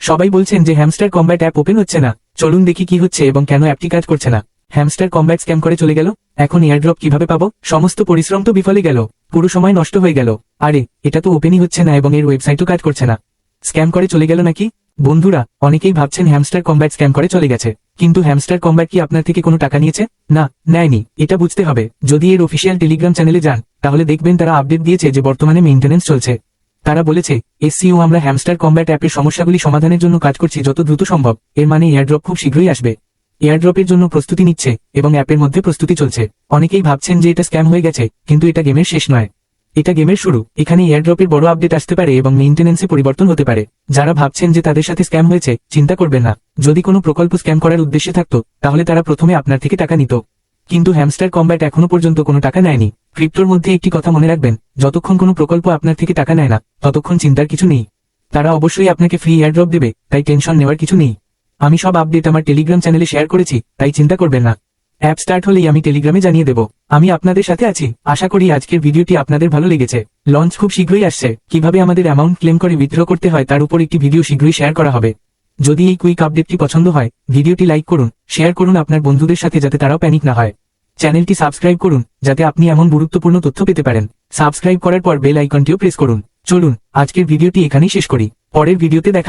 সবাই বলছেন যে হ্যামস্টার কম্ব্যাট অ্যাপ ওপেন হচ্ছে না। চলুন দেখি কি হচ্ছে এবং কেন অ্যাপটি কাজ করছে না। হ্যামস্টার কম্ব্যাট স্ক্যাম করে চলে গেল। এখন এয়ারড্রপ কিভাবে পাবো? সমস্ত পরিশ্রম তো বিফলে গেল, পুরো সময় নষ্ট হয়ে গেল। আরে, এটা তো ওপেনই হচ্ছে না এবং এর ওয়েবসাইটও কাজ করছে না। স্ক্যাম করে চলে গেল নাকি? বন্ধুরা, অনেকেই ভাবছেন হ্যামস্টার কম্ব্যাট স্ক্যাম করে চলে গেছে, কিন্তু হ্যামস্টার কম্ব্যাট কি আপনার থেকে কোনো টাকা নিয়েছে? না, নেয়নি। এটা বুঝতে হবে। যদি এর অফিসিয়াল টেলিগ্রাম চ্যানেলে যান, তাহলে দেখবেন তারা আপডেট দিয়েছে যে বর্তমানে মেইনটেনেন্স চলছে। তারা বলেছে, এসসিও আমরা হ্যামস্টার কম্ব্যাট অ্যাপের সমস্যাগুলি সমাধানের জন্য কাজ করছি যত দ্রুত সম্ভব। এর মানে এয়ারড্রপ খুব শীঘ্রই আসবে। এয়ারড্রপের জন্য প্রস্তুতি নিচ্ছে এবং অ্যাপের মধ্যে প্রস্তুতি চলছে। অনেকেই ভাবছেন যে এটা স্ক্যাম হয়ে গেছে, কিন্তু এটা গেমের শেষ নয়, এটা গেমের শুরু। এখানে এয়ারড্রপের বড় আপডেট আসতে পারে এবং মেইনটেনেন্সে পরিবর্তন হতে পারে। যারা ভাবছেন যে তাদের সাথে স্ক্যাম হয়েছে, চিন্তা করবেন না। যদি কোনো প্রকল্প স্ক্যাম করার উদ্দেশ্যে থাকতো, তাহলে তারা প্রথমে আপনার থেকে টাকা নিত। কিন্তু হ্যামস্টার কম্ব্যাট এখনো পর্যন্ত কোনো টাকা নেয়নি। ক্রিপ্টোর মধ্যে একটি কথা মনে রাখবেন, যতক্ষণ কোনো প্রকল্প আপনার থেকে টাকা নেয় না, ততক্ষণ চিন্তার কিছু নেই। তারা অবশ্যই আপনাকে ফ্রি এয়ারড্রপ দেবে, তাই টেনশন নেওয়ার কিছু নেই। আমি সব আপডেট আমার টেলিগ্রাম চ্যানেলে শেয়ার করেছি, তাই চিন্তা করবেন না। অ্যাপ স্টার্ট হলেই আমি টেলিগ্রামে জানিয়ে দেব। আমি আপনাদের সাথে আছি। আশা করি আজকের ভিডিওটি আপনাদের ভালো লেগেছে। লঞ্চ খুব শীঘ্রই আসছে। কিভাবে আমাদের অ্যামাউন্ট ক্লেম করে উইথড্র করতে হয় তার উপর একটি ভিডিও শীঘ্রই শেয়ার করা হবে। যদি এই কুইক আপডেটটি পছন্দ হয়, ভিডিওটি লাইক করুন, শেয়ার করুন আপনার বন্ধুদের সাথে যাতে তারাও প্যানিক না হয়। চ্যানেলটি সাবস্ক্রাইব করুন যাতে আপনি এমন গুরুত্বপূর্ণ তথ্য পেতে পারেন। সাবস্ক্রাইব করার পর বেল আইকনটিও প্রেস করুন। চলুন আজকের ভিডিওটি এখানেই শেষ করি। পরের ভিডিওতে দেখা